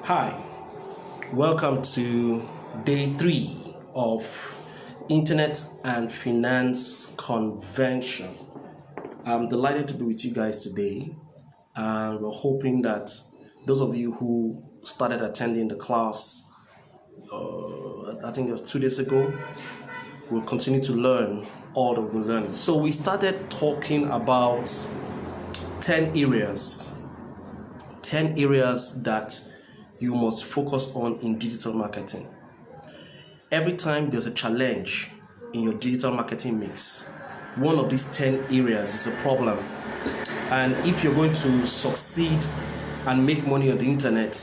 Hi, welcome to day 3 of Internet and Finance Convention. I'm delighted to be with you guys today, and we're hoping that those of you who started attending the class, I think it was 2 days ago, will continue to learn all that we're learning. So we started talking about 10 areas that you must focus on in digital marketing. Every time there's a challenge in your digital marketing mix, one of these 10 areas is a problem. And if you're going to succeed and make money on the internet,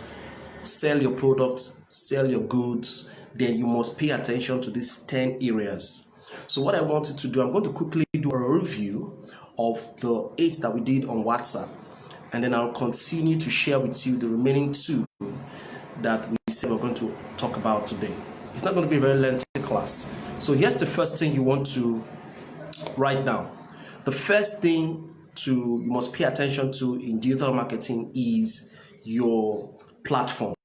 sell your products, sell your goods, then you must pay attention to these 10 areas. So what I wanted to do, I'm going to quickly do a review of the 8 that we did on WhatsApp, and then I'll continue to share with you the remaining 2 that we said we're going to talk about today. It's not going to be a very lengthy class. So here's the first thing you want to write down. The first thing you must pay attention to in digital marketing is your platform.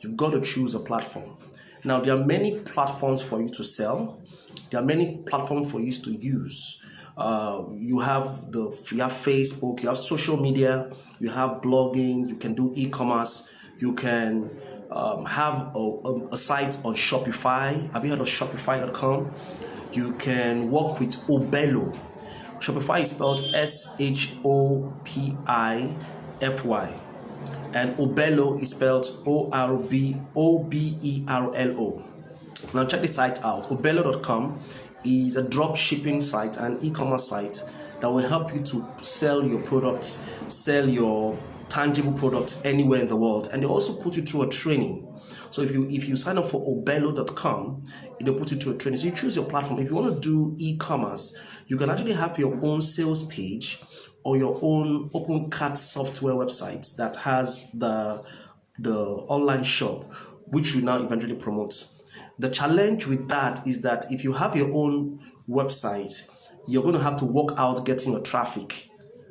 You've got to choose a platform. Now, there are many platforms for you to sell. There are many platforms for you to use. You have Facebook, you have social media, you have blogging, you can do e-commerce, you can have a site on Shopify. Have you heard of Shopify.com? You can work with Obello. Shopify is spelled Shopify, and Obello is spelled Orberlo. Now check this site out. Obello.com is a drop shipping site, an e-commerce site that will help you to sell your products, sell your tangible products anywhere in the world, and they also put you through a training. So if you sign up for Obello.com, it'll put you through a training. So you choose your platform. If you want to do e-commerce, you can actually have your own sales page or your own OpenCart software website that has the online shop, which you now eventually promote. The challenge with that is that if you have your own website, you're going to have to work out getting your traffic.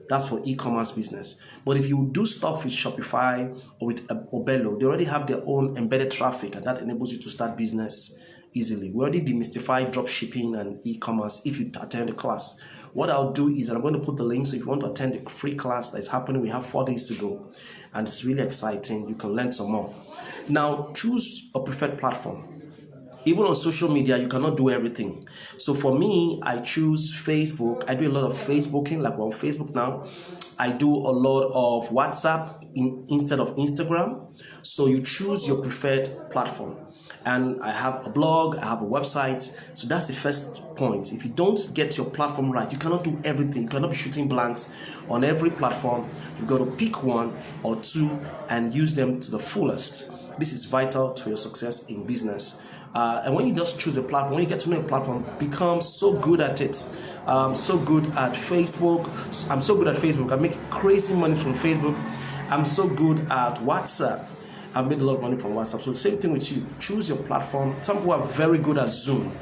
That's for e-commerce business. But if you do stuff with Shopify or with Obello, they already have their own embedded traffic, and that enables you to start business easily. We already demystified drop shipping and e-commerce if you attend the class. What I'll do is I'm going to put the link, so if you want to attend the free class that's happening, we have 4 days to go, and it's really exciting. You can learn some more. Now, choose a preferred platform. Even on social media, you cannot do everything. So for me, I choose Facebook. I do a lot of Facebooking, like we're on Facebook now. I do a lot of WhatsApp instead of Instagram. So you choose your preferred platform. And I have a blog, I have a website. So that's the first point. If you don't get your platform right, you cannot do everything. You cannot be shooting blanks on every platform. You've got to pick 1 or 2 and use them to the fullest. This is vital to your success in business. And when you just choose a platform, when you get to know a platform, become so good at it. So good at Facebook. I'm so good at Facebook. I make crazy money from Facebook. I'm so good at WhatsApp. I've made a lot of money from WhatsApp. So the same thing with you. Choose your platform. Some people are very good at Zoom,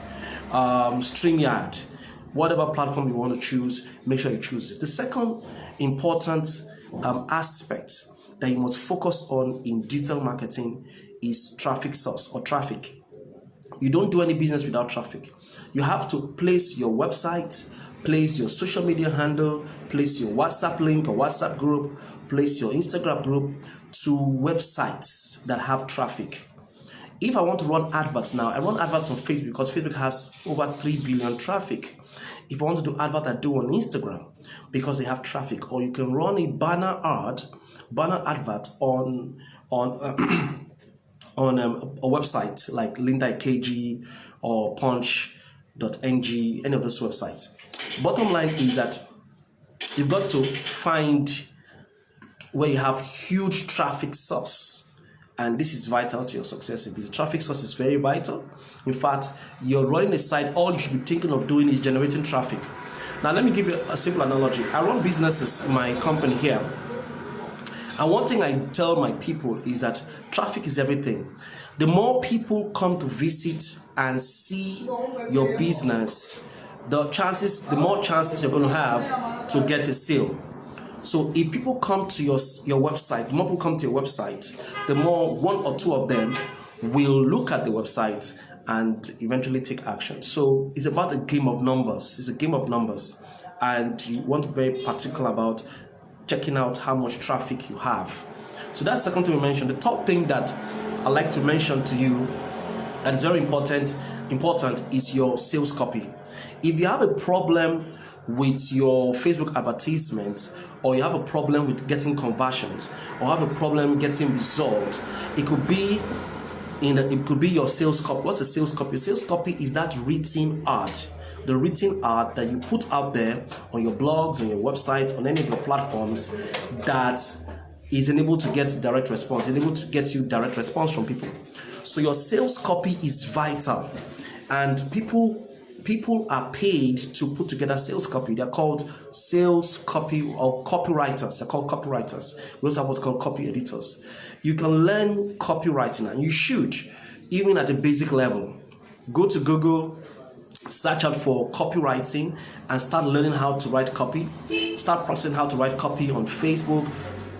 StreamYard. Whatever platform you want to choose, make sure you choose it. The second important aspect that you must focus on in digital marketing is traffic source or traffic. You don't do any business without traffic. You have to place your website, place your social media handle, place your WhatsApp link or WhatsApp group, place your Instagram group to websites that have traffic. If I want to run adverts now, I run adverts on Facebook because Facebook has over 3 billion traffic. If I want to do adverts, I do on Instagram because they have traffic. Or you can run a banner advert on a website like Linda KG or Punch.ng, any of those websites. Bottom line is that you've got to find where you have huge traffic source, and this is vital to your success in business. Traffic source is very vital. In fact, you're running a site, all you should be thinking of doing is generating traffic. Now let me give you a simple analogy. I run businesses in my company here. And one thing I tell my people is that traffic is everything. The more people come to visit and see your business, the more chances you're going to have to get a sale. So if people come to your website, the more people come to your website, the more one or two of them will look at the website and eventually take action. So it's about a game of numbers. It's a game of numbers, and you want to be very particular about checking out how much traffic you have. So that's the second thing we mentioned. The third thing that I like to mention to you that is very important is your sales copy. If you have a problem with your Facebook advertisement, or you have a problem with getting conversions, or have a problem getting results, it could be your sales copy. What's a sales copy? A sales copy is that written ad, the written ad that you put out there on your blogs, on your website, on any of your platforms, that is enabled to get direct response, enabled to get you direct response from people. So your sales copy is vital, and people are paid to put together sales copy. They're called sales copy or copywriters. They're called copywriters. We also have what's called copy editors. You can learn copywriting, and you should, even at a basic level. Go to Google, search out for copywriting, and start learning how to write copy. Start practicing how to write copy on Facebook.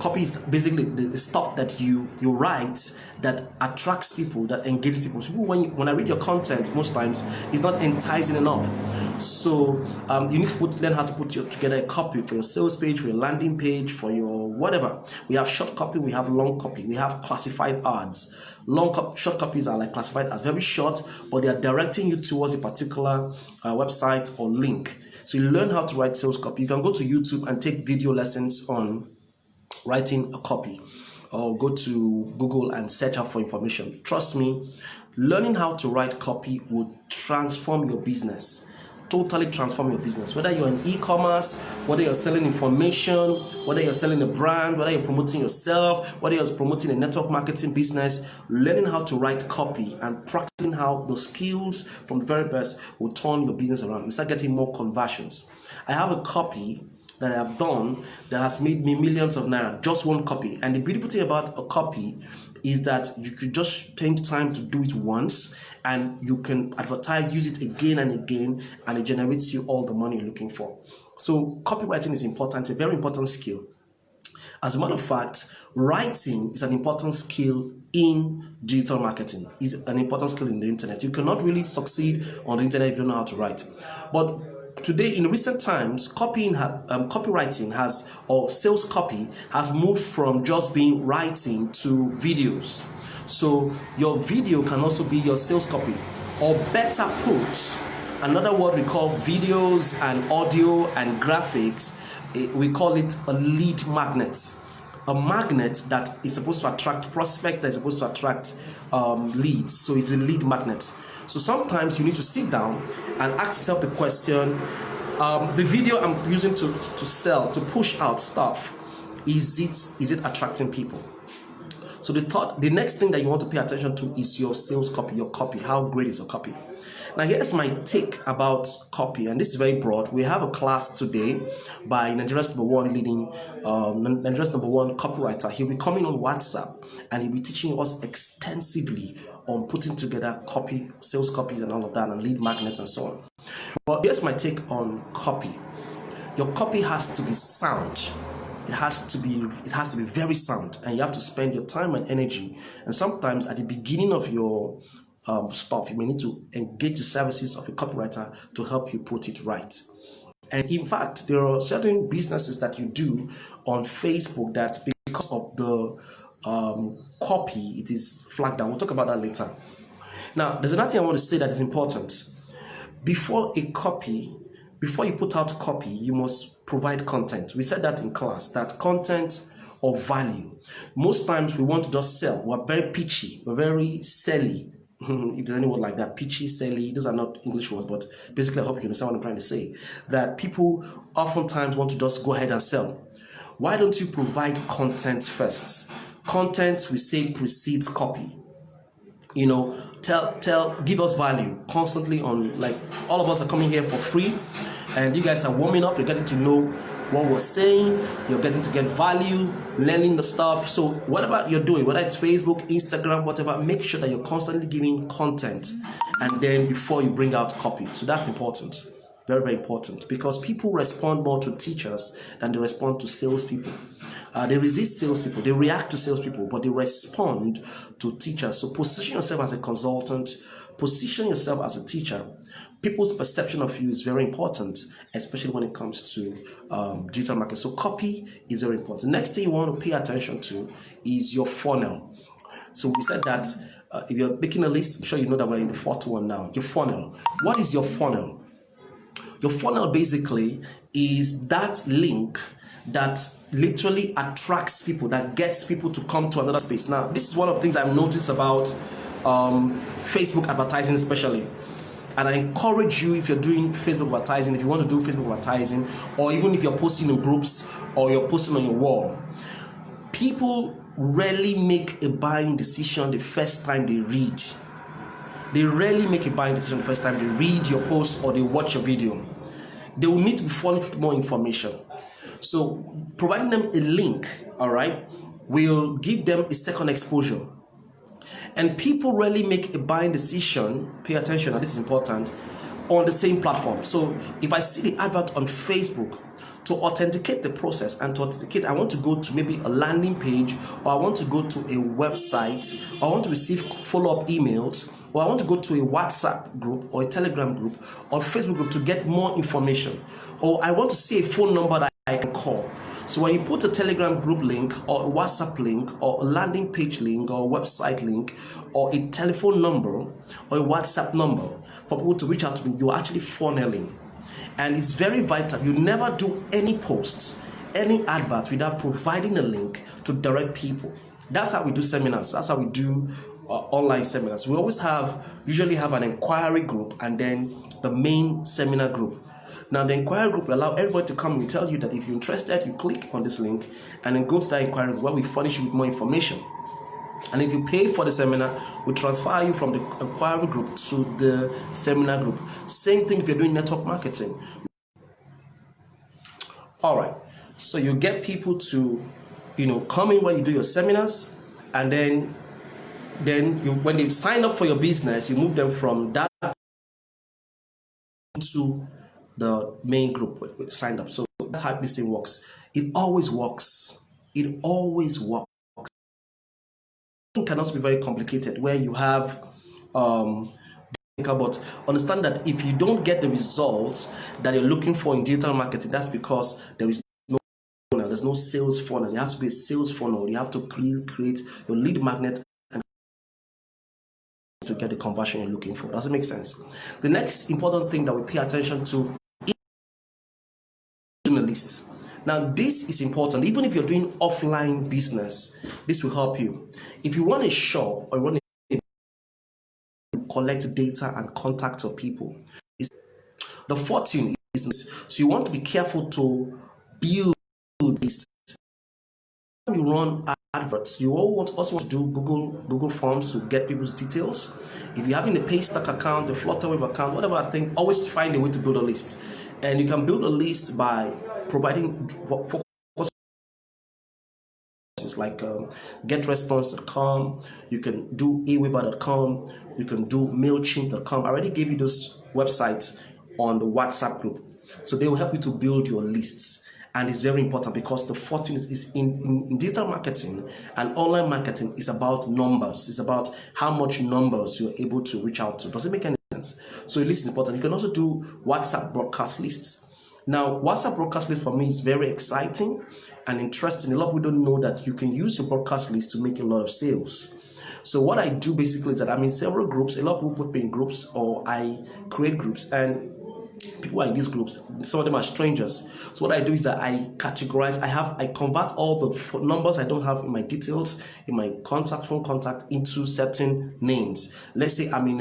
Copy is basically the stuff that you write that attracts people, that engages people. People, when I read your content, most times it's not enticing enough. So you need to learn how to put together a copy for your sales page, for your landing page, for your whatever. We have short copy, we have long copy, we have classified ads. Short copies are like classified ads, very short, but they are directing you towards a particular website or link. So you learn how to write sales copy. You can go to YouTube and take video lessons on writing a copy, or go to Google and search out for information. Trust me, learning how to write copy will transform your business, totally transform your business. Whether you're in e-commerce, whether you're selling information, whether you're selling a brand, whether you're promoting yourself, whether you're promoting a network marketing business, learning how to write copy and practicing how the skills from the very best will turn your business around. You start getting more conversions. I have a copy that I have done that has made me millions of naira, just one copy. And the beautiful thing about a copy is that you could just spend time to do it once, and you can advertise, use it again and again, and it generates you all the money you're looking for. So copywriting is important, a very important skill. As a matter of fact, writing is an important skill in digital marketing, is an important skill in the internet. You cannot really succeed on the internet if you don't know how to write. But today, in recent times, copywriting has, or sales copy has moved from just being writing to videos. So your video can also be your sales copy, or better put, another word we call videos and audio and graphics, we call it a lead magnet. A magnet that is supposed to attract prospects, that is supposed to attract leads. So it's a lead magnet. So sometimes you need to sit down and ask yourself the question, the video I'm using to sell, to push out stuff, is it attracting people? So the next thing that you want to pay attention to is your sales copy, your copy. How great is your copy? Now here's my take about copy, and this is very broad. We have a class today by Nigeria's number one copywriter. He'll be coming on WhatsApp, and he'll be teaching us extensively on putting together copy, sales copies and all of that, and lead magnets and so on. But here's my take on copy. Your copy has to be sound. It has to be very sound, and you have to spend your time and energy. And sometimes at the beginning of your stuff, you may need to engage the services of a copywriter to help you put it right. And in fact, there are certain businesses that you do on Facebook that, because of the copy, it is flagged down. We'll talk about that later. Now, there's another thing I want to say that is important. Before you put out copy, you must provide content. We said that in class, that content of value. Most times we want to just sell. We're very pitchy. We're very selly. If there's any word like that, pitchy, selly, those are not English words, but basically I hope you understand what I'm trying to say. That people oftentimes want to just go ahead and sell. Why don't you provide content first? Content, we say, precedes copy. You know, give us value constantly. On, like, all of us are coming here for free, and you guys are warming up. You're getting to know what we're saying. You're getting to get value, learning the stuff. So whatever you're doing, whether it's Facebook, Instagram, whatever, make sure that you're constantly giving content, and then before you bring out copy. So that's important. Very, very important, because people respond more to teachers than they respond to salespeople. They resist salespeople, they react to salespeople, but they respond to teachers. So position yourself as a consultant, position yourself as a teacher. People's perception of you is very important, especially when it comes to digital marketing. So copy is very important. The next thing you want to pay attention to is your funnel. So we said that if you're making a list, I'm sure you know that we're in the fourth one now. Your funnel. What is your funnel? Your funnel basically is that link that literally attracts people, that gets people to come to another space. Now, this is one of the things I've noticed about Facebook advertising especially. And I encourage you, if you're doing Facebook advertising, if you want to do Facebook advertising, or even if you're posting in groups or you're posting on your wall, people rarely make a buying decision the first time they read. They rarely make a buying decision the first time they read your post or they watch your video. They will need to be furnished with more information. So providing them a link, all right, will give them a second exposure. And people rarely make a buying decision, pay attention, and this is important, on the same platform. So if I see the advert on Facebook, to authenticate the process and to authenticate, I want to go to maybe a landing page, or I want to go to a website, or I want to receive follow-up emails, or I want to go to a WhatsApp group or a Telegram group or Facebook group to get more information, or I want to see a phone number that I can call. So when you put a Telegram group link or a WhatsApp link or a landing page link or a website link or a telephone number or a WhatsApp number for people to reach out to me, you're actually funneling. And it's very vital. You never do any posts, any advert without providing a link to direct people. That's how we do seminars. That's how we do online seminars. We always usually have an inquiry group and then the main seminar group. Now the inquiry group will allow everybody to come. We tell you that if you're interested, you click on this link and then go to that inquiry group where we furnish you with more information. And if you pay for the seminar, we transfer you from the inquiry group to the seminar group. Same thing if you're doing network marketing. All right. So you get people to, come in when you do your seminars, and then when they sign up for your business, you move them from that to the main group with signed up. So that's how this thing works. It always works. It always works. It can also be very complicated where you have but understand that if you don't get the results that you're looking for in digital marketing, that's because there is no funnel, there's no sales funnel. There has to be a sales funnel. You have to create your lead magnet and to get the conversion you're looking for. Does it make sense? The next important thing that we pay attention to is doing a list. Now, this is important. Even if you're doing offline business, this will help you. If you run a shop or run a collect data and contact of people, the fortune is, so you want to be careful to build this. When you run adverts, you also want to do Google Forms to get people's details. If you're having a Paystack account, a Flutterwave account, whatever thing, always find a way to build a list. And you can build a list by providing focus like getresponse.com, you can do aweber.com, you can do mailchimp.com. I already gave you those websites on the WhatsApp group, so they will help you to build your lists. And it's very important because the fortune is in digital marketing and online marketing is about numbers. It's about how much numbers you're able to reach out to. Does it make any sense? So a list is important. You can also do WhatsApp broadcast lists. Now, WhatsApp broadcast list for me is very exciting and interesting. A lot of people don't know that you can use your broadcast list to make a lot of sales. So what I do basically is that I'm in several groups. A lot of people put me in groups, or I create groups, and people are in these groups. Some of them are strangers. So what I do is that I categorize. I convert all the numbers I don't have in my details, in my phone contact, into certain names. Let's say I'm in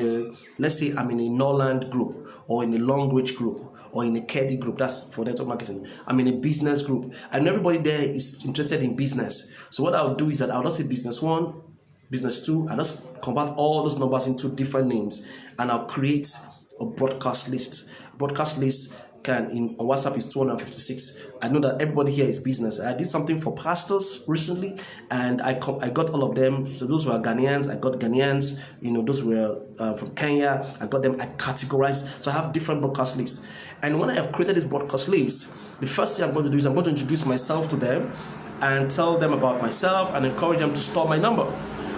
a Norland group, or in a Long Reach group, or in a Keddy group. That's for network marketing. I'm in a business group, and everybody there is interested in business. So what I'll do is that I'll just say business 1, business 2, and just convert all those numbers into different names, and I'll create a broadcast list. Broadcast list on WhatsApp is 256. I know that everybody here is business. I did something for pastors recently, and I got all of them. So those were Ghanaians. I got Ghanaians. Those were from Kenya. I got them. I categorized. So I have different broadcast lists. And when I have created this broadcast list, the first thing I'm going to do is I'm going to introduce myself to them and tell them about myself and encourage them to store my number.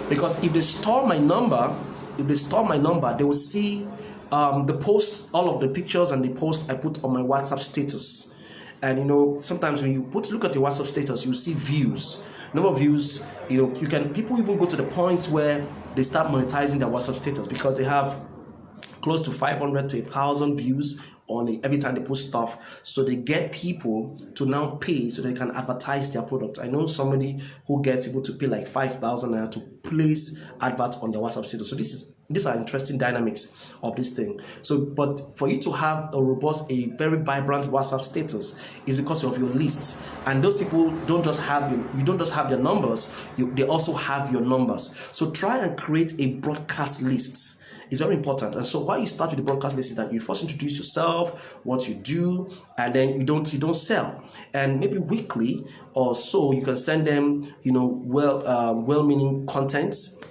Because if they store my number, they will see the posts, all of the pictures and the posts I put on my WhatsApp status. And sometimes when you look at your WhatsApp status, you see views. Number of views, people even go to the points where they start monetizing their WhatsApp status because they have close to 500 to 1,000 views on it every time they post stuff. So they get people to now pay so they can advertise their product. I know somebody who gets able to pay like 5,000 naira to place adverts on their WhatsApp status. So these are interesting dynamics of this thing. So, but for you to have a very vibrant WhatsApp status is because of your lists. And those people don't just have you don't just have their numbers, they also have your numbers. So try and create a broadcast list. It's very important. And so why you start with the broadcast list is that you first introduce yourself, what you do, and then you don't sell. And maybe weekly or so you can send them well-meaning contents.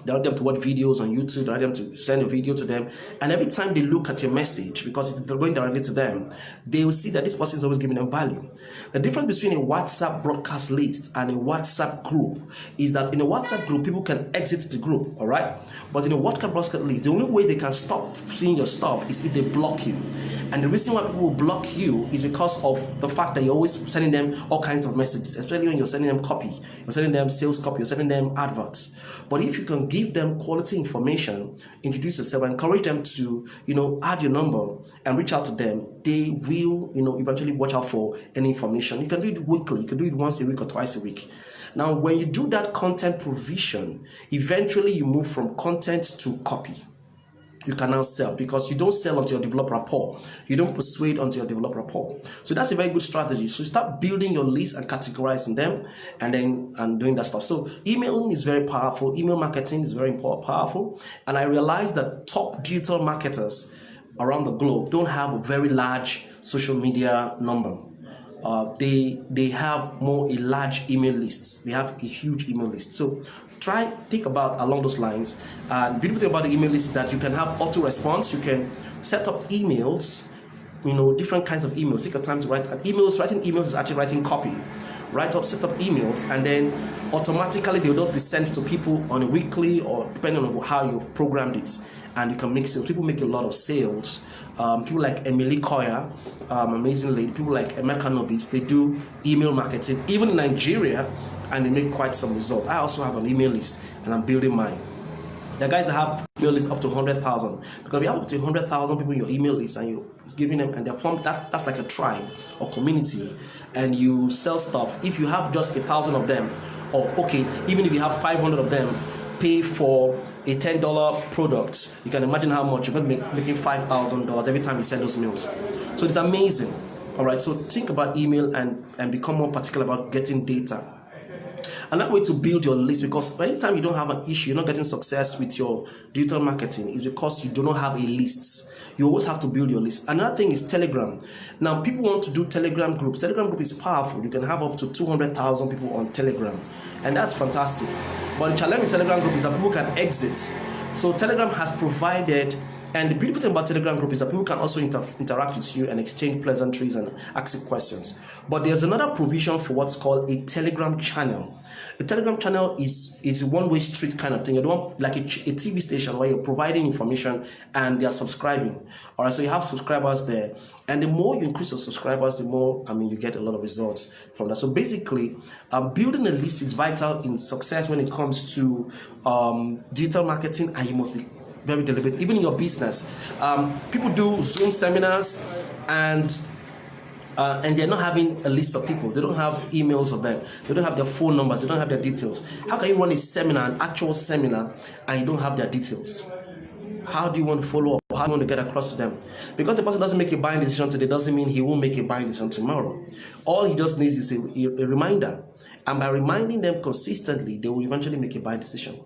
Direct them to watch videos on YouTube, direct them to send a video to them. And every time they look at your message, because they're going directly to them, they will see that this person is always giving them value. The difference between a WhatsApp broadcast list and a WhatsApp group is that in a WhatsApp group, people can exit the group, all right? But in a WhatsApp broadcast list, the only way they can stop seeing your stuff is if they block you. And the reason why people will block you is because of the fact that you're always sending them all kinds of messages, especially when you're sending them copy, you're sending them sales copy, you're sending them adverts. But if you can give them quality information, introduce yourself, encourage them to, add your number and reach out to them, they will, eventually watch out for any information. You can do it weekly, you can do it once a week or twice a week. Now, when you do that content provision, eventually you move from content to copy. You can now sell, because you don't sell until you develop rapport. You don't persuade until you develop rapport. So that's a very good strategy. So start building your list and categorizing them and doing that stuff. So emailing is very powerful. Email marketing is very powerful. And I realized that top digital marketers around the globe don't have a very large social media number. They have a large email lists. They have a huge email list. So think about along those lines. And the beautiful thing about the email list is that you can have auto response. You can set up emails, different kinds of emails. Take your time to write emails. Writing emails is actually writing copy. Set up emails, and then automatically they'll just be sent to people on a weekly or depending on how you've programmed it. And you can make sales. People make a lot of sales. People like Emily Koya, amazing lady. People like Emeka Nobis, they do email marketing, even in Nigeria, and they make quite some result. I also have an email list, and I'm building mine. There are guys that have email lists up to 100,000, because we have up to 100,000 people in your email list, and you're giving them, and they're formed. That's like a tribe or community, and you sell stuff. If you have just 1,000 of them, or even if you have 500 of them, pay for a $10 product, you can imagine how much you're going to be making $5,000 every time you send those mails. So it's amazing. All right, so think about email and become more particular about getting data. Another way to build your list, because anytime you don't have an issue, you're not getting success with your digital marketing, is because you do not have a list. You always have to build your list. Another thing is Telegram. Now, people want to do Telegram groups. Telegram group is powerful. You can have up to 200,000 people on Telegram, and that's fantastic. But the challenge with Telegram group is that people can exit. So Telegram has provided, and the beautiful thing about Telegram group is that people can also interact with you and exchange pleasantries and ask you questions. But there's another provision for what's called a Telegram channel. The Telegram channel is a one-way street kind of thing. You don't like a TV station where you're providing information and they're subscribing. All right, so you have subscribers there. And the more you increase your subscribers, the more, you get a lot of results from that. So basically, building a list is vital in success when it comes to digital marketing, and you must be very deliberate. Even in your business, people do Zoom seminars and they're not having a list of people. They don't have emails of them. They don't have their phone numbers. They don't have their details. How can you run a seminar, an actual seminar, and you don't have their details? How do you want to follow up? How do you want to get across to them? Because the person doesn't make a buying decision today doesn't mean he won't make a buying decision tomorrow. All he just needs is a reminder. And by reminding them consistently, they will eventually make a buying decision.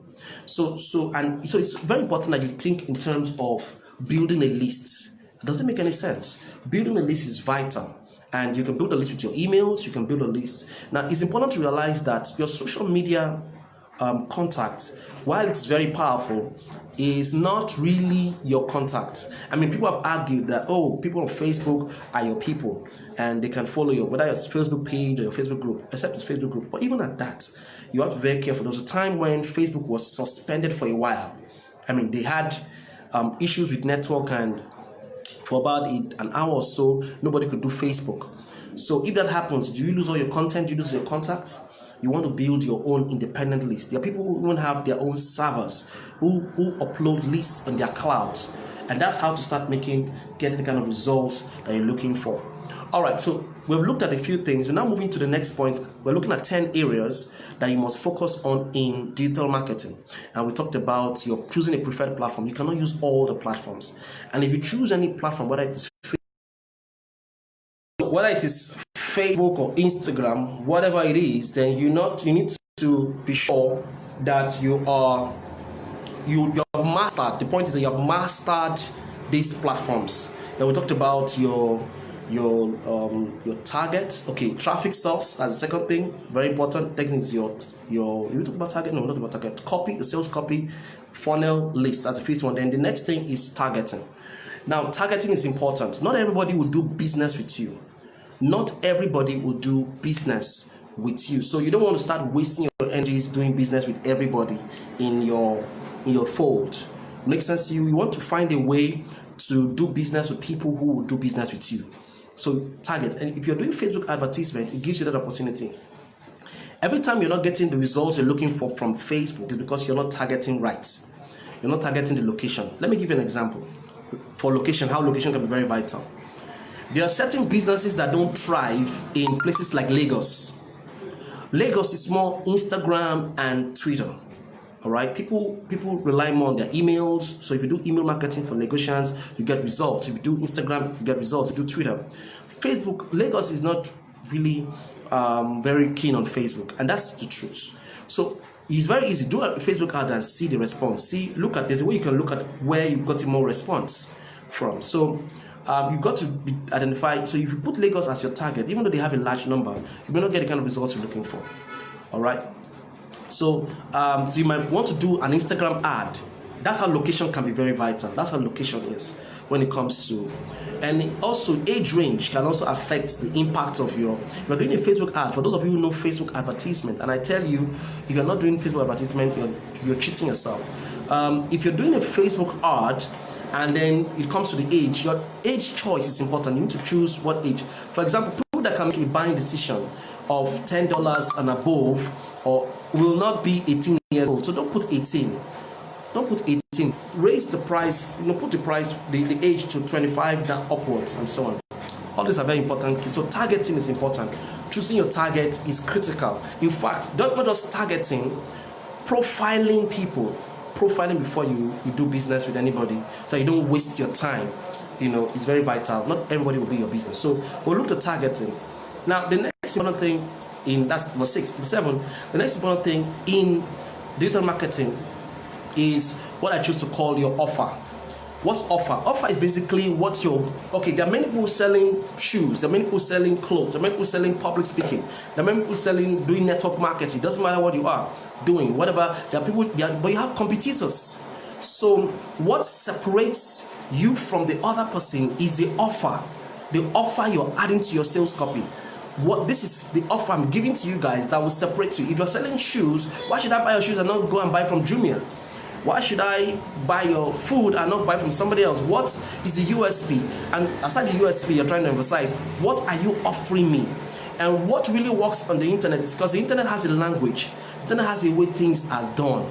So it's very important that you think in terms of building a list. Does it make any sense? Building a list is vital. And you can build a list with your emails, you can build a list. Now, it's important to realize that your social media contact, while it's very powerful, is not really your contact. I mean, people have argued that, oh, people on Facebook are your people and they can follow you, whether it's Facebook page or your Facebook group, except it's Facebook group. But even at that, you have to be very careful. There was a time when Facebook was suspended for a while. I mean, they had issues with network, and for about an hour or so, nobody could do Facebook. So if that happens, do you lose all your content? Do you lose your contacts? You want to build your own independent list. There are people who even have their own servers who upload lists on their clouds. And that's how to start getting the kind of results that you're looking for. All right, so we've looked at a few things. We're now moving to the next point. We're looking at 10 areas that you must focus on in digital marketing. And we talked about your choosing a preferred platform. You cannot use all the platforms. And if you choose any platform, whether it is Facebook or Instagram, whatever it is, then you need to be sure that you have mastered. The point is that you have mastered these platforms. Then we talked about your target. Okay, traffic source as the second thing, very important. Then is your we talk about target. No, not about target. Copy, the sales copy, funnel list. That's the fifth one. Then the next thing is targeting. Now, targeting is important. Not everybody will do business with you. Not everybody will do business with you. So you don't want to start wasting your energies doing business with everybody in your fold. Makes sense to you? You want to find a way to do business with people who will do business with you. So target. And if you're doing Facebook advertisement, it gives you that opportunity. Every time you're not getting the results you're looking for from Facebook, is because you're not targeting right. You're not targeting the location. Let me give you an example. For location, how location can be very vital. There are certain businesses that don't thrive in places like Lagos. Lagos is more Instagram and Twitter. All right, people rely more on their emails. So if you do email marketing for Lagosians, you get results. If you do Instagram, you get results. If you do Twitter, Facebook, Lagos is not really very keen on Facebook, and that's the truth. So it's very easy. Do a Facebook ad and see the response. Look at this. The way you can look at where you got more response from. So you've got to identify. So if you put Lagos as your target, even though they have a large number, you may not get the kind of results you're looking for. All right. So you might want to do an Instagram ad. That's how location can be very vital. That's how location is when it comes to, and also age range can also affect the impact of you're doing a Facebook ad. For those of you who know Facebook advertisement, and I tell you, if you're not doing Facebook advertisement, you're cheating yourself. If you're doing a Facebook ad, and then it comes to the age, your age choice is important. You need to choose what age. For example, people that can make a buying decision of $10 and above, or will not be 18 years old. So don't put 18. Don't put 18. Raise the price, put the price, the age to 25 down upwards and so on. All these are very important. So targeting is important. Choosing your target is critical. In fact, not just targeting, profiling people. Profiling before you do business with anybody, so you don't waste your time. It's very vital. Not everybody will be your business. So we'll look at targeting. Now, the next important thing that's number 6, number 7. The next important thing in digital marketing is what I choose to call your offer. What's offer? Offer is basically what there are many people selling shoes, there are many people selling clothes, there are many people selling public speaking, there are many people doing network marketing. It doesn't matter what you are doing, whatever. There are people, but you have competitors. So what separates you from the other person is the offer you're adding to your sales copy. This is the offer I'm giving to you guys that will separate you. If you're selling shoes, why should I buy your shoes and not go and buy from Jumia? Why should I buy your food and not buy from somebody else? What is the USP? And aside the USP you're trying to emphasize, what are you offering me? And what really works on the internet is because the internet has a language. The internet has a way things are done.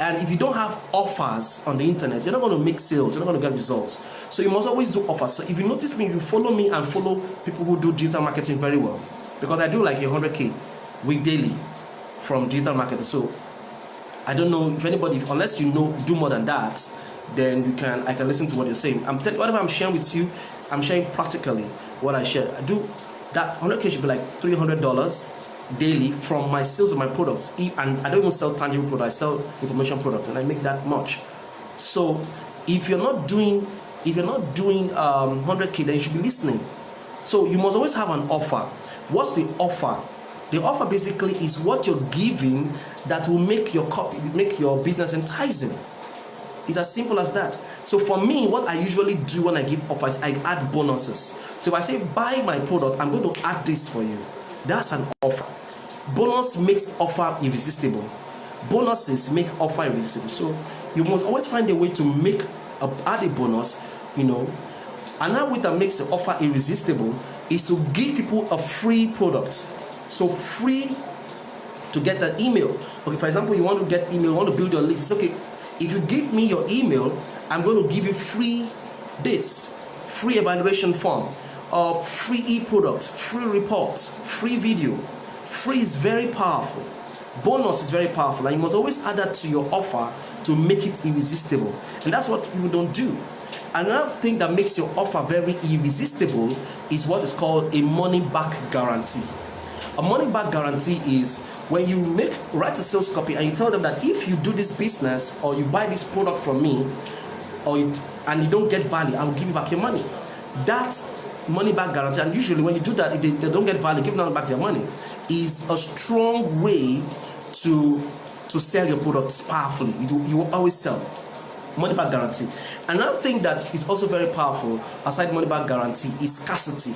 And if you don't have offers on the internet, you're not going to make sales, you're not going to get results. So you must always do offers. So if you notice me, you follow me and follow people who do digital marketing very well. Because I do like 100K week daily from digital marketing. So I don't know if anybody, unless you do more than that, then I can listen to what you're saying. Whatever I'm sharing with you, I'm sharing practically what I share. I do that 100K should be like $300 daily from my sales of my products. And I don't even sell tangible products, I sell information products, and I make that much. So if you're not doing If you're not doing 100K, then you should be listening. So you must always have an offer. What's the offer? The offer basically is what you're giving that will make your business enticing. It's as simple as that. So for me, what I usually do when I give offers, I add bonuses. So if I say buy my product, I'm going to add this for you. That's an offer. Bonus makes offer irresistible. Bonuses make offer irresistible. So you must always find a way to add a bonus, Another way that makes the offer irresistible is to give people a free product. So free to get an email. Okay, for example, you want to get email, you want to build your list. It's okay. If you give me your email, I'm going to give you free evaluation form, free e-product, free report, free video. Free is very powerful. Bonus is very powerful, and you must always add that to your offer to make it irresistible. And that's what people don't do. Another thing that makes your offer very irresistible is what is called a money-back guarantee. A money-back guarantee is when you write a sales copy and you tell them that if you do this business or you buy this product from me and you don't get value, I will give you back your money. That's money back guarantee. And usually when you do that, if they don't get value, give them back their money, is a strong way to sell your products powerfully. You will always sell. Money back guarantee. Another thing that is also very powerful aside money back guarantee is scarcity.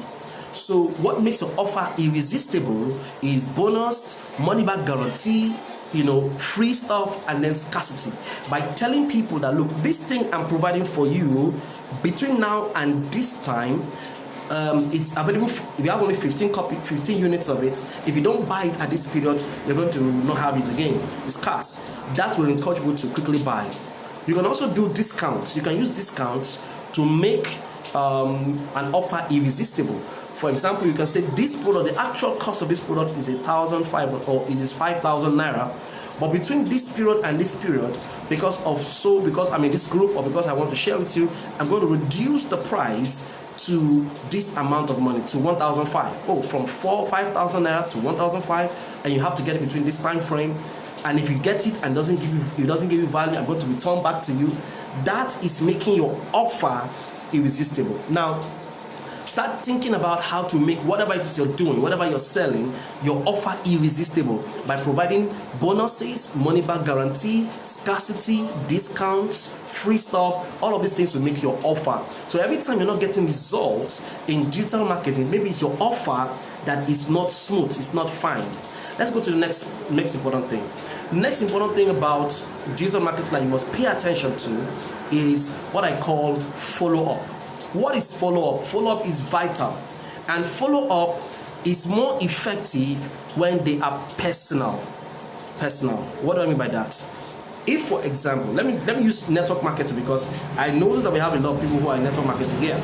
So what makes your offer irresistible is bonus, money back guarantee, free stuff, and then scarcity. By telling people that, look, this thing I'm providing for you between now and this time, it's available. If you have only 15 units of it, if you don't buy it at this period, you're going to not have it again. It's scarce. That will encourage people to quickly buy. You can also do discounts. You can use discounts to make an offer irresistible. For example, you can say this product, the actual cost of this product is 1,500 or it is 5,000 naira. But between this period and this period, because I'm in this group or because I want to share with you, I'm going to reduce the price to this amount of money, to 1,500. From 5,000 naira to 1,500, and you have to get it between this time frame. And if you get it and it doesn't give you value, I'm going to return back to you. That is making your offer irresistible. Now, start thinking about how to make whatever it is you're doing, whatever you're selling, your offer irresistible by providing bonuses, money back guarantee, scarcity, discounts, free stuff. All of these things will make your offer. So every time you're not getting results in digital marketing, maybe it's your offer that is not smooth, it's not fine. Let's go to the next important thing. The next important thing about digital marketing that you must pay attention to is what I call follow-up. What is follow-up? Follow-up is vital, and follow-up is more effective when they are personal. What do I mean by that? If, for example, let me use network marketing, because I notice that we have a lot of people who are in network marketing here.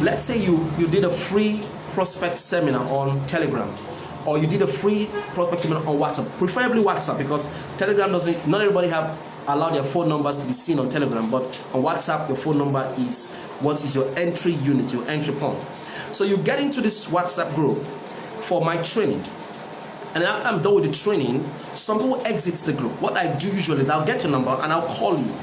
Let's say you did a free prospect seminar on Telegram, or you did a free prospect seminar on WhatsApp, preferably WhatsApp, because Telegram not everybody allow their phone numbers to be seen on Telegram, but on WhatsApp your phone number is what is your entry unit, your entry point. So you get into this WhatsApp group for my training, and after I'm done with the training, some people exit the group. What I do usually is I'll get your number and I'll call you.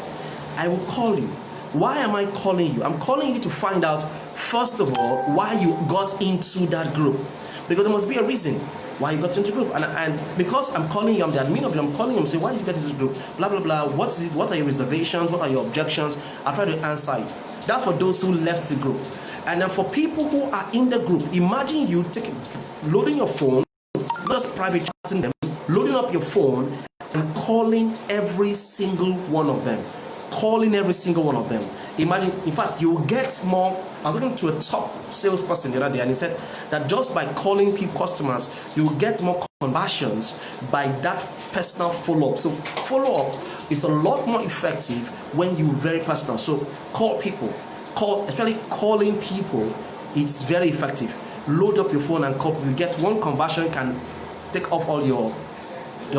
I will call you. Why am I calling you? I'm calling you to find out, first of all, why you got into that group, because there must be a reason why you got into the group. And because I'm calling you, I'm the admin of it, I'm calling you and saying, why did you get into this group? Blah, blah, blah. What is it? What are your reservations? What are your objections? I'll try to answer it. That's for those who left the group. And then for people who are in the group, imagine you loading your phone, not just private chatting them, loading up your phone and calling every single one of them. Imagine, in fact, you will get more. I was talking to a top salesperson the other day, and he said that just by calling customers, you will get more conversions by that personal follow-up. So follow-up is a lot more effective when you're very personal. So call people. Especially calling people, it's very effective. Load up your phone and call. You get one conversion, can take off all your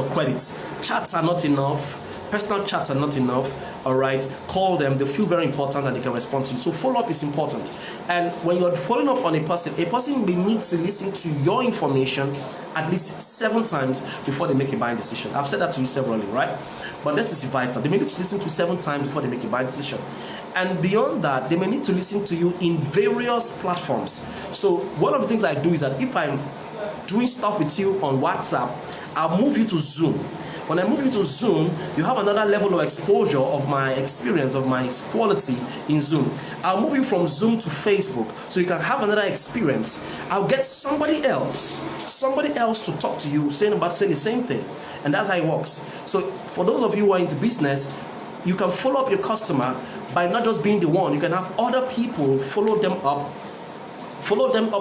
credits. Chats are not enough. Personal chats are not enough. All right, call them. They feel very important and they can respond to you. So follow-up is important. And when you're following up on a person may need to listen to your information at least 7 times before they make a buying decision. I've said that to you severally, right? but this is vital. They may need to listen to 7 times before they make a buying decision. And beyond that, they may need to listen to you in various platforms. So one of the things I do is that if I'm doing stuff with you on WhatsApp, I'll move you to Zoom. When I move you to Zoom, you have another level of exposure of my experience, of my quality in Zoom. I'll move you from Zoom to Facebook so you can have another experience. I'll get somebody else to talk to you saying the same thing. And that's how it works. So for those of you who are into business, you can follow up your customer by not just being the one. You can have other people follow them up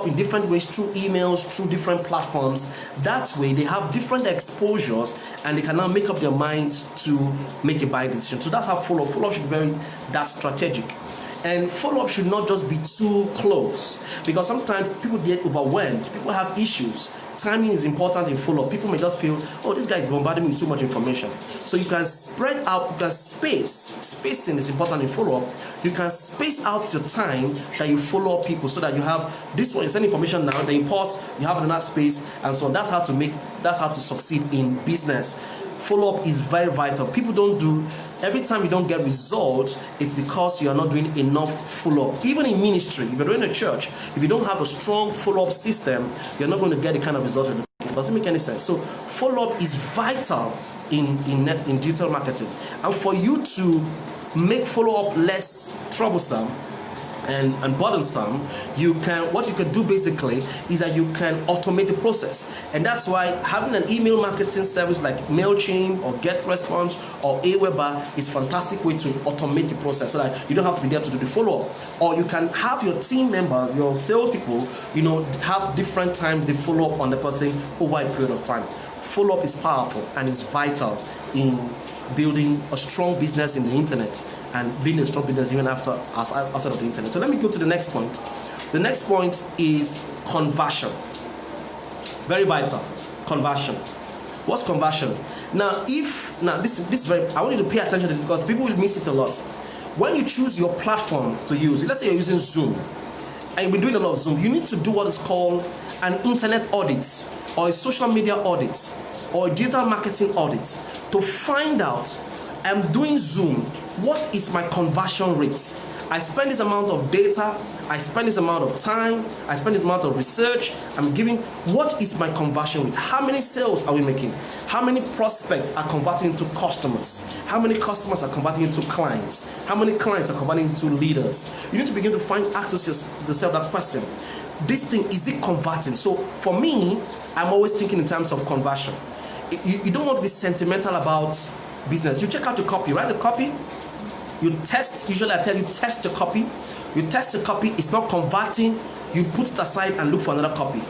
in different ways, through emails, through different platforms. That way they have different exposures and they can now make up their minds to make a buying decision. So that's how follow-up should be very that strategic. And follow-up should not just be too close, because sometimes people get overwhelmed, people have issues. Timing is important in follow-up. People may just feel, oh, this guy is bombarding me with too much information. So you can spread out, you can spacing is important in follow-up. You can space out your time that you follow up people, so that you have this one, you send information now, then you pause, you have another space, and so that's how to succeed in business. Follow-up is very vital. People don't do, every time you don't get results, it's because you are not doing enough follow-up. Even in ministry, if you're doing a church, if you don't have a strong follow-up system, you're not going to get the kind of results you're looking for. It doesn't make any sense. So follow-up is vital in digital marketing. And for you to make follow-up less troublesome and burdensome, what you can do basically is that you can automate the process. And that's why having an email marketing service like MailChimp or GetResponse or Aweber is a fantastic way to automate the process, so that you don't have to be there to do the follow-up. Or you can have your team members, your salespeople, have different times they follow up on the person over a period of time. Follow-up is powerful and is vital in building a strong business in the internet and building a strong business even outside of the internet. So let me go to the next point. The next point is conversion. Very vital. Conversion. What's conversion? Now this is very, I want you to pay attention to this because people will miss it a lot. When you choose your platform to use, let's say you're using Zoom and you've been doing a lot of Zoom, you need to do what is called an internet audit or a social media audit or a digital marketing audit to find out, I'm doing Zoom, what is my conversion rate? I spend this amount of data, I spend this amount of time, I spend this amount of research, I'm giving, what is my conversion rate? How many sales are we making? How many prospects are converting into customers? How many customers are converting into clients? How many clients are converting into leaders? You need to begin to ask yourself that question. This thing, is it converting? So for me, I'm always thinking in terms of conversion. You don't want to be sentimental about business. You check out the copy, write the copy, you test. Usually I tell you, test your copy. You test the copy, it's not converting, you put it aside and look for another copy.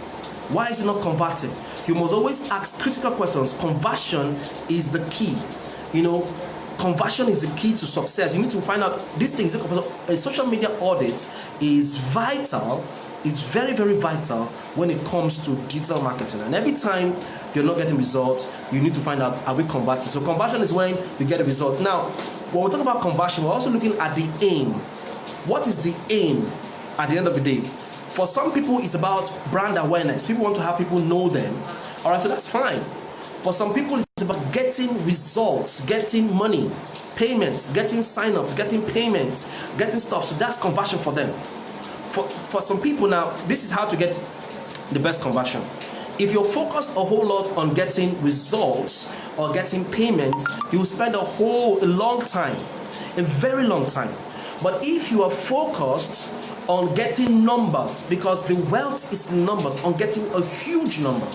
Why is it not converting? You must always ask critical questions. Conversion is the key. Conversion is the key to success. You need to find out these things. A social media audit is vital. Is very, very vital when it comes to digital marketing. And every time you're not getting results, you need to find out, are we converting? So conversion is when you get a result. Now, when we talk about conversion, we're also looking at the aim. What is the aim at the end of the day? For some people, it's about brand awareness. People want to have people know them. All right, so that's fine. For some people, it's about getting results, getting money, payments, getting sign-ups, getting payments, getting stuff. So that's conversion for them. For some people now, this is how to get the best conversion. If you're focused a whole lot on getting results or getting payment, you will spend a long time, a very long time. But if you are focused on getting numbers, because the wealth is in numbers, on getting a huge number,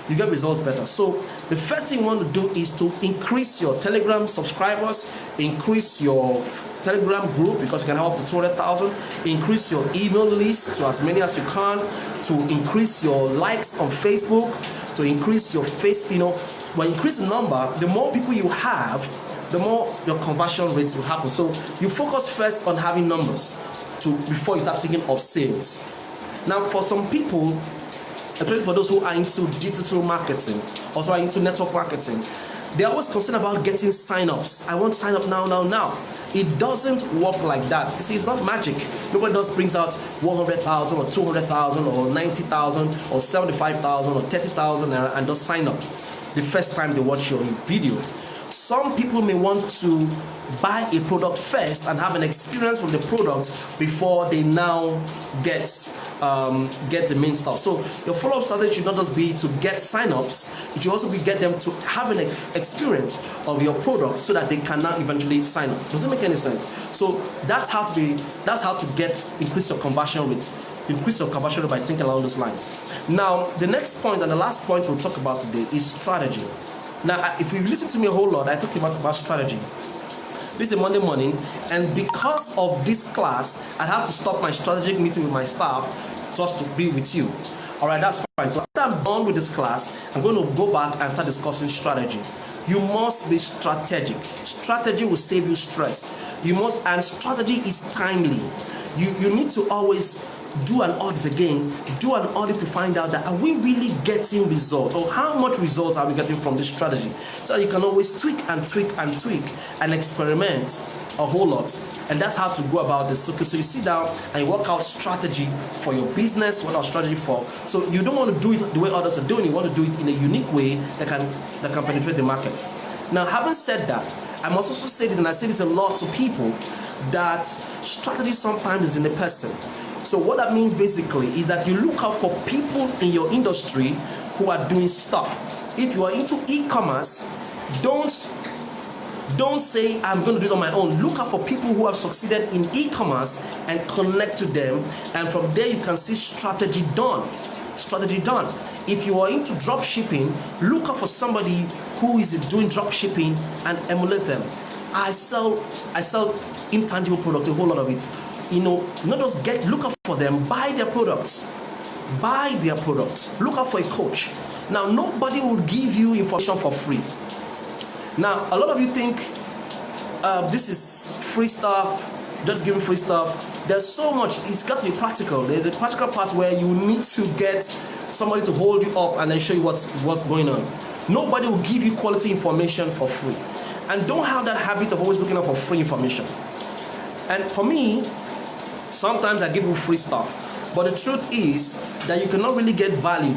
you get results better. So the first thing you want to do is to increase your Telegram subscribers, increase your Telegram group, because you can have up to 200,000, increase your email list to as many as you can, to increase your likes on Facebook, to increase your when you increase the number, the more people you have, the more your conversion rates will happen. So you focus first on having numbers before you start thinking of sales. Now for some people, especially for those who are into digital marketing, also are into network marketing, they're always concerned about getting sign-ups. I want to sign up now. It doesn't work like that. You see, it's not magic. Nobody just brings out 100,000 or 200,000 or 90,000 or 75,000 or 30,000 and just sign up the first time they watch your video. Some people may want to buy a product first and have an experience with the product before they now get the main stuff. So your follow-up strategy should not just be to get sign-ups, it should also be get them to have an experience of your product so that they can now eventually sign up. Does it make any sense? So that's how to increase your conversion rate. Increase your conversion rate by thinking along those lines. Now, the next point and the last point we'll talk about today is strategy. Now, if you listen to me a whole lot, I talk about strategy. This is Monday morning, and because of this class, I have to stop my strategic meeting with my staff just to be with you. All right, that's fine. So after I'm done with this class, I'm going to go back and start discussing strategy. You must be strategic. Strategy will save you stress. You must, and strategy is timely. You need to always do an audit again, do an audit to find out that are we really getting results, or how much results are we getting from this strategy, so that you can always tweak and experiment a whole lot. And that's how to go about this. Okay, so you sit down and you work out strategy for your business, what our strategy for. So you don't want to do it the way others are doing, you want to do it in a unique way that can penetrate the market. Now, having said that, I must also say this, and I say this a lot to people, that strategy sometimes is in a person. So what that means basically is that you look out for people in your industry who are doing stuff. If you are into e-commerce, don't say I'm going to do it on my own. Look out for people who have succeeded in e-commerce and connect to them, and from there you can see strategy done. If you are into drop shipping, look out for somebody who is doing drop shipping and emulate them. I sell intangible product, a whole lot of it. Not just look out for them, buy their products. Look out for a coach. Now, nobody will give you information for free. Now, a lot of you think this is free stuff, just giving free stuff. There's so much, it's got to be practical. There's a practical part where you need to get somebody to hold you up and then show you what's going on. Nobody will give you quality information for free. And don't have that habit of always looking out for free information. And for me, sometimes I give you free stuff, but the truth is that you cannot really get value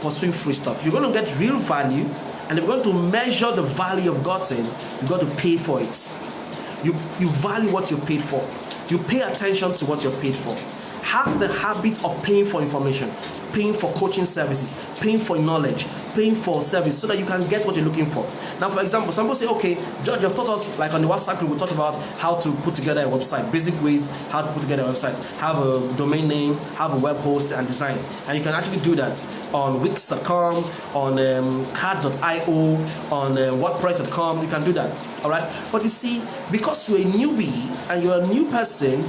pursuing free stuff. You're going to get real value, and if you're going to measure the value of gotten, you've got to pay for it. You value what you're paid for. You pay attention to what you're paid for. Have the habit of paying for information, paying for coaching services, paying for knowledge, paying for service, so that you can get what you're looking for. Now, for example, some people say, okay, George, you've taught us, like on the WhatsApp group, we talked about how to put together a website, basic ways how to put together a website, have a domain name, have a web host and design. And you can actually do that on Wix.com, on card.io, on WordPress.com, you can do that, all right? But you see, because you're a newbie and you're a new person,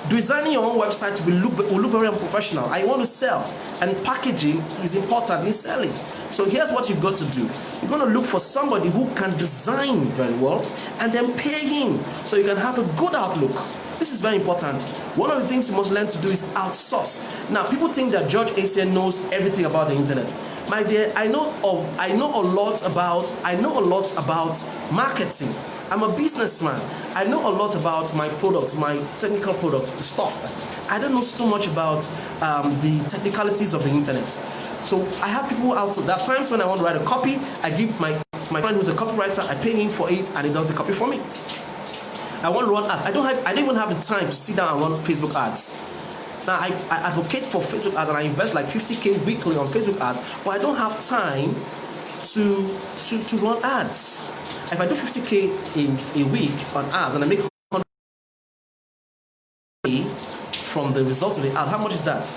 designing your own website will look very unprofessional. I want to sell, and packaging is important in selling. So here's what you've got to do. You're going to look for somebody who can design very well and then pay him so you can have a good outlook. This is very important. One of the things you must learn to do is outsource. Now, people think that George ACN knows everything about the internet. My dear, I know a lot about marketing. I'm a businessman. I know a lot about my products, my technical product stuff. I don't know so much about the technicalities of the internet. So I have people out. So there are times when I want to write a copy, I give my friend who's a copywriter, I pay him for it, and he does the copy for me. I want to run ads. I don't even have the time to sit down and run Facebook ads. Now I advocate for Facebook ads, and I invest like 50K weekly on Facebook ads, but I don't have time to run ads. If I do 50K a week on ads and I make 100K from the results of the ad, how much is that?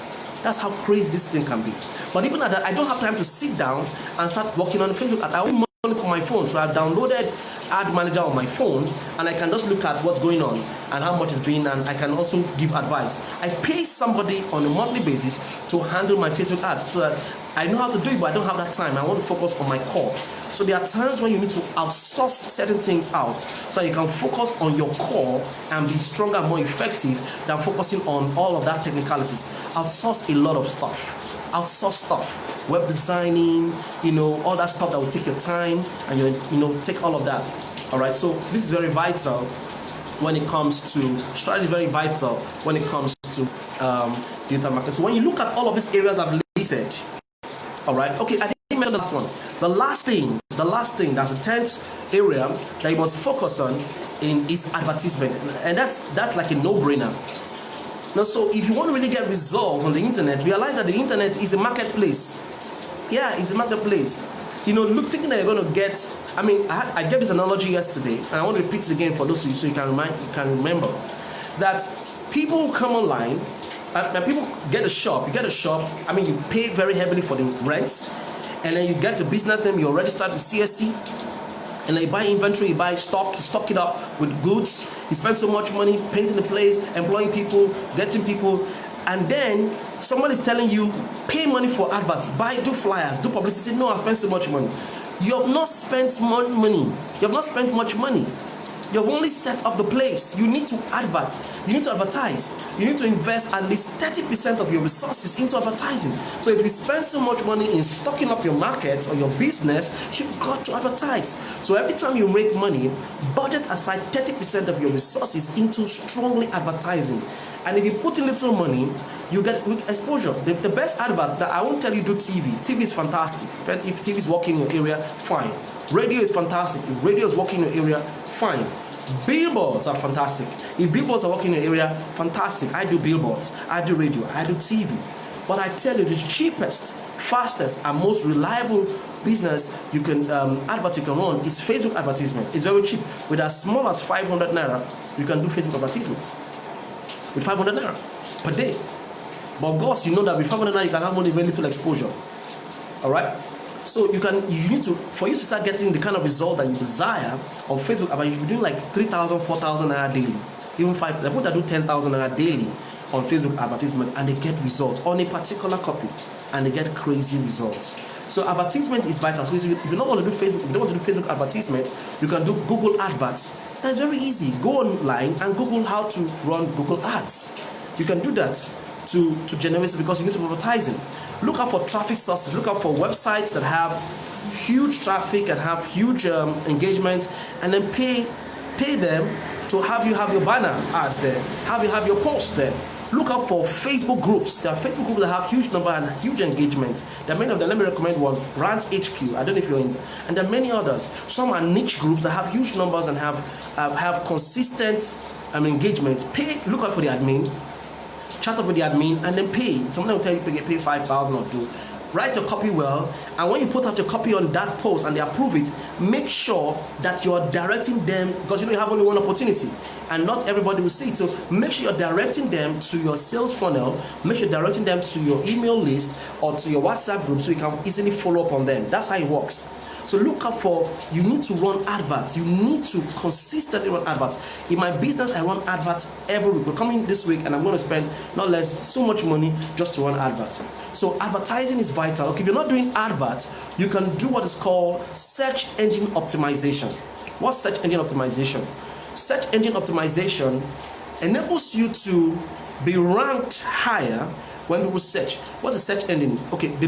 That's how crazy this thing can be. But even at that, I don't have time to sit down and start working on the Facebook ad. I will monitor on my phone, so I've downloaded Ad Manager on my phone, and I can just look at what's going on and how much is being, and I can also give advice. I pay somebody on a monthly basis to handle my Facebook ads, so that I know how to do it, but I don't have that time. I want to focus on my core. So there are times when you need to outsource certain things out, so you can focus on your core and be stronger and more effective than focusing on all of that technicalities. Outsource a lot of stuff. Outsource stuff, web designing, all that stuff that will take your time, and take all of that. All right. So this is very vital when it comes to strategy. Very vital when it comes to digital marketing. So when you look at all of these areas I've listed, all right. Okay, I didn't mention the last one. The last thing, that's the 10th area that you must focus on is advertisement. And that's like a no-brainer. Now, so if you want to really get results on the internet, realize that the internet is a marketplace. Yeah, it's a marketplace. Look, thinking that you're going to get, I gave this analogy yesterday, and I want to repeat it again for those of you so you can remember that people come online, and people get a shop. You get a shop, you pay very heavily for the rent, and then you get a business name, you already start with CSC, and then you buy inventory, you buy stock, you stock it up with goods, you spend so much money painting the place, employing people, getting people, and then someone is telling you, pay money for adverts, do flyers, do publicity. Say, no, I spent so much money. You have not spent money. You have not spent much money. You have only set up the place. You need to You need to advertise. You need to invest at least 30% of your resources into advertising. So if you spend so much money in stocking up your market or your business, you've got to advertise. So every time you make money, budget aside 30% of your resources into strongly advertising. And if you put in little money, you get exposure. The best advert, that I won't tell you do TV. TV is fantastic. If TV is working in your area, fine. Radio is fantastic. If radio is working in your area, fine. Billboards are fantastic. If billboards are working in your area, fantastic. I do billboards, I do radio, I do TV. But I tell you, the cheapest, fastest, and most reliable business you can advert you can run is Facebook advertisement. It's very cheap. With as small as 500 naira, you can do Facebook advertisements. With 500 naira per day. But of course, you know that with 500 naira you can have only very little exposure. All right. So you need to, for you to start getting the kind of result that you desire on Facebook, you should be doing like 3,000, 4,000 naira daily, even 5. There are people that do 10,000 naira daily on Facebook advertisement, and they get results on a particular copy, and they get crazy results. So advertisement is vital. So if you don't want to do Facebook, if you don't want to do Facebook advertisement, you can do Google adverts. That's very easy. Go online and Google how to run Google ads. You can do that to generate, because you need to be advertising. Look out for traffic sources. Look out for websites that have huge traffic and have huge engagement, and then pay them to have you have your banner ads there, have you have your posts there. Look out for Facebook groups. There are Facebook groups that have huge number and huge engagement. There are many of them. Let me recommend one, Rant HQ. I don't know if you're in, and there are many others. Some are niche groups that have huge numbers and have consistent engagement. Look out for the admin. Chat up with the admin and then pay. Someone will tell you pay 5,000 or do. Write your copy well, and when you put out your copy on that post and they approve it, make sure that you are directing them, because you have only one opportunity and not everybody will see it. So make sure you're directing them to your sales funnel, make sure you're directing them to your email list or to your WhatsApp group so you can easily follow up on them. That's how it works. So look out for, you need to run adverts. You need to consistently run adverts. In my business, I run adverts every week. We're coming this week and I'm going to spend not less so much money just to run adverts. So advertising is vital. Okay, if you're not doing adverts, you can do what is called search engine optimization. What's search engine optimization? Search engine optimization enables you to be ranked higher when people search. What's a search engine? Okay, the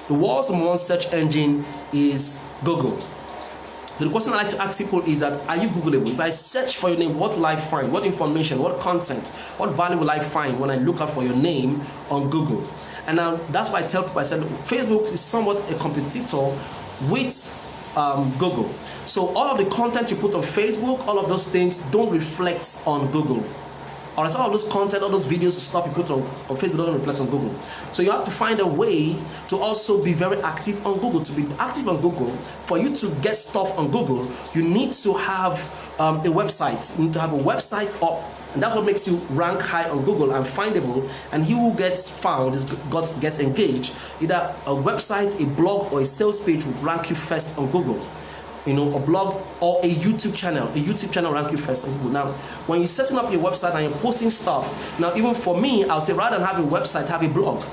world's number one search engine is Google. So the question I like to ask people is that, are you Googleable? If I search for your name, what will I find? What information, what content, what value will I find when I look out for your name on Google? And now that's why I tell people, I said Facebook is somewhat a competitor with Google. So all of the content you put on Facebook, all of those things don't reflect on Google. Or some of those content, all those videos and stuff you put on Facebook doesn't reflect on Google. So you have to find a way to also be very active on Google. To be active on Google, for you to get stuff on Google, you need to have a website. You need to have a website up, and that's what makes you rank high on Google and findable. And he who gets found gets engaged. Either a website, a blog, or a sales page will rank you first on Google. A blog or a YouTube channel rank you first on Google. Now, when you're setting up your website and you're posting stuff, now even for me, I'll say rather than have a website, have a blog,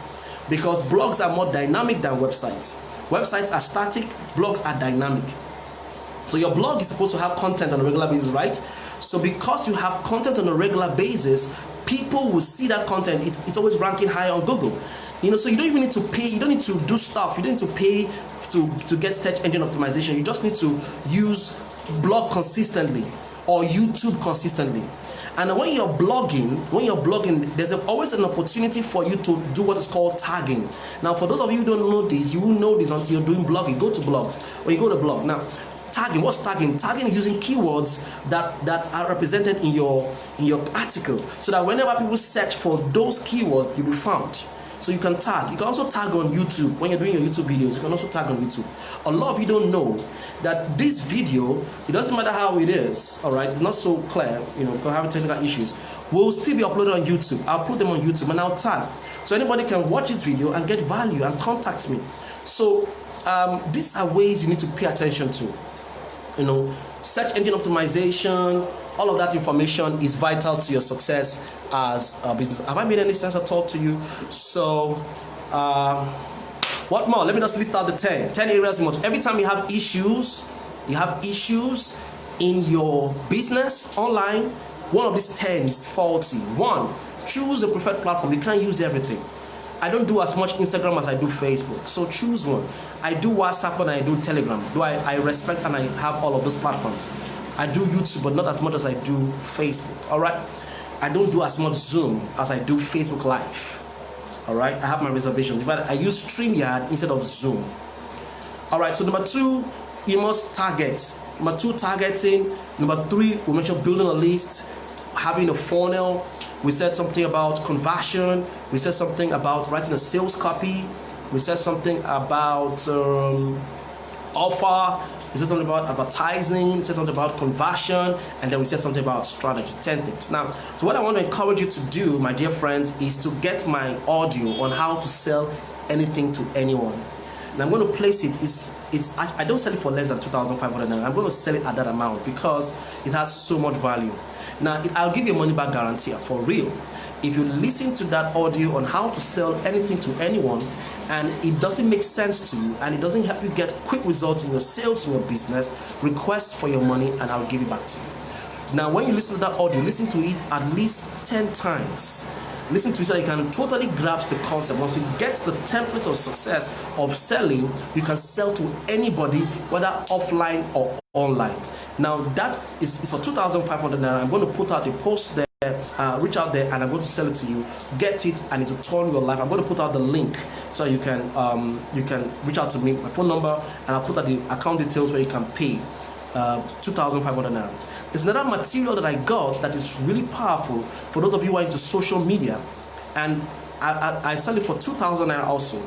because blogs are more dynamic than websites. Websites are static, blogs are dynamic. So your blog is supposed to have content on a regular basis, right? So because you have content on a regular basis, people will see that content. It's always ranking high on Google. So you don't even need to pay. You don't need to do stuff. You don't need to pay to get search engine optimization. You just need to use blog consistently or YouTube consistently. And when you're blogging, there's always an opportunity for you to do what is called tagging. Now, for those of you who don't know this, you will know this until you're doing blogging. Go to blogs, or you go to blog. Now, tagging, what's tagging? Tagging is using keywords that are represented in your article, so that whenever people search for those keywords, you'll be found. So you can tag. You can also tag on YouTube. When you're doing your YouTube videos, you can also tag on YouTube. A lot of you don't know that this video, it doesn't matter how it is, all right? It's not so clear, because having technical issues, will still be uploaded on YouTube. I'll put them on YouTube and I'll tag. So anybody can watch this video and get value and contact me. So these are ways you need to pay attention to. Search engine optimization, all of that information is vital to your success as a business. Have I made any sense at all to you? So, what more? Let me just list out the 10 areas you must. Every time you have issues in your business online, one of these 10 is faulty. 1, choose a preferred platform. You can't use everything. I don't do as much Instagram as I do Facebook, so choose one. I do WhatsApp and I do Telegram. I respect and I have all of those platforms. I do YouTube, but not as much as I do Facebook. All right. I don't do as much Zoom as I do Facebook Live. All right. I have my reservations, but I use StreamYard instead of Zoom. All right. So number 2, you must target. Number 2, targeting. Number 3, we mentioned building a list, having a funnel. We said something about conversion. We said something about writing a sales copy. We said something about offer. We said something about advertising. We said something about conversion. And then we said something about strategy. 10 things. Now, so what I want to encourage you to do, my dear friends, is to get my audio on how to sell anything to anyone. And I'm going to place it. I don't sell it for less than 2,500 naira. I'm going to sell it at that amount because it has so much value. Now, I'll give you a money back guarantee for real. If you listen to that audio on how to sell anything to anyone and it doesn't make sense to you and it doesn't help you get quick results in your sales, in your business, request for your money and I'll give it back to you. Now, when you listen to that audio, listen to it at least 10 times. Listen to it so you can totally grasp the concept. Once you get the template of success of selling, you can sell to anybody, whether offline or online. Now that is for 2,500 naira. I'm going to put out a post there, reach out there, and I'm going to sell it to you. Get it, and it will turn your life. I'm going to put out the link so you can reach out to me, my phone number, and I'll put out the account details where you can pay 2,500 naira. There's another material that I got that is really powerful for those of you who are into social media, and I sell it for 2,000 naira also.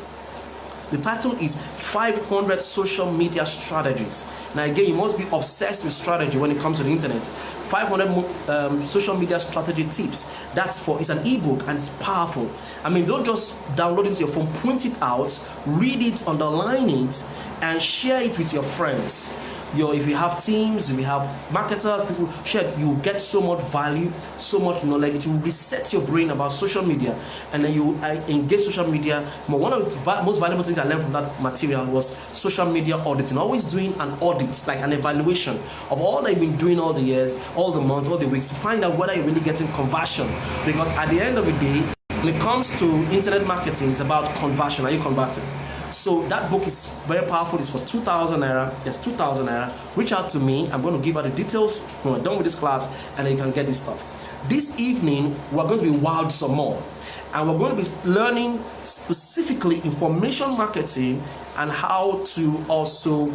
The title is 500 Social Media Strategies. Now again, you must be obsessed with strategy when it comes to the internet. 500 social media strategy tips. It's an ebook and it's powerful. I mean, don't just download it to your phone, print it out, read it, underline it, and share it with your friends. If you have teams, if you have marketers, people share, you get so much value, so much knowledge. It will reset your brain about social media, and then you engage social media more. One of the most valuable things I learned from that material was social media auditing. Always doing an audit, like an evaluation of all that you've been doing all the years, all the months, all the weeks, to find out whether you're really getting conversion. Because at the end of the day, when it comes to internet marketing, it's about conversion. Are you converting? So that book is very powerful. It's for 2,000 naira. It's 2,000 naira. Reach out to me. I'm going to give out the details when we're done with this class, and then you can get this stuff. This evening, we're going to be wild some more, and we're going to be learning specifically information marketing and how to also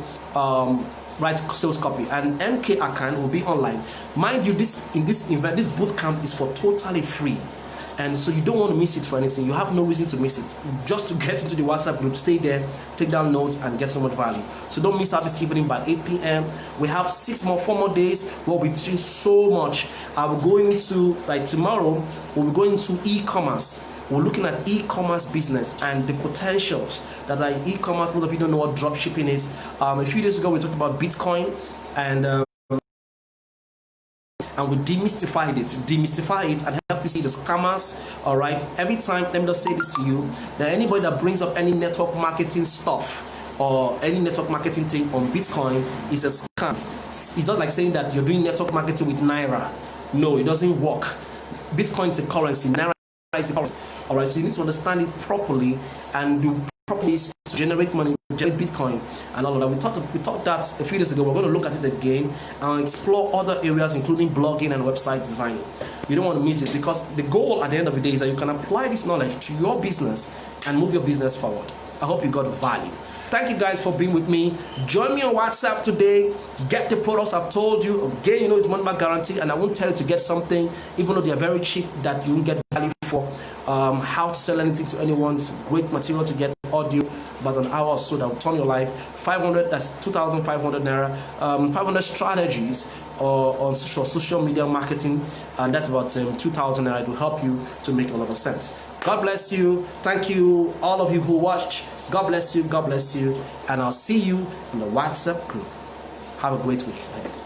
write sales copy. And MK account will be online. Mind you, this boot camp is for totally free. And so you don't want to miss it for anything. You have no reason to miss it. Just to get into the WhatsApp group, stay there, take down notes, and get so much value. So don't miss out this evening by 8 p.m. We have 4 more days where we'll be teaching so much. We're going into, like tomorrow, we'll be going into e-commerce. We're looking at e-commerce business and the potentials that are in e-commerce. Most of you don't know what drop shipping is. A few days ago, we talked about Bitcoin, and we demystified it and help you see the scammers. All right, every time, let me just say this to you, that anybody that brings up any network marketing stuff or any network marketing thing on Bitcoin is a scam. It's not like saying that you're doing network marketing with Naira. No, it doesn't work. Bitcoin is a currency, Naira is a currency. All right, so you need to understand it properly and do properly to generate money Bitcoin and all of that. We talked that a few days ago. We're going to look at it again and explore other areas, including blogging and website designing. You don't want to miss it, because the goal at the end of the day is that you can apply this knowledge to your business and move your business forward. I hope you got value. Thank you guys for being with me. Join me on WhatsApp today. Get the products I've told you. Again, you know it's money back guarantee, and I won't tell you to get something, even though they are very cheap, that you won't get value for. How to sell anything to anyone. It's great material to get audio, about an hour or so that will turn your life. 500, that's 2,500 naira. 500 strategies on social media marketing, and that's about 2,000 naira. It will help you to make a lot of sense. God bless you. Thank you, all of you who watched. God bless you. God bless you. And I'll see you in the WhatsApp group. Have a great week ahead.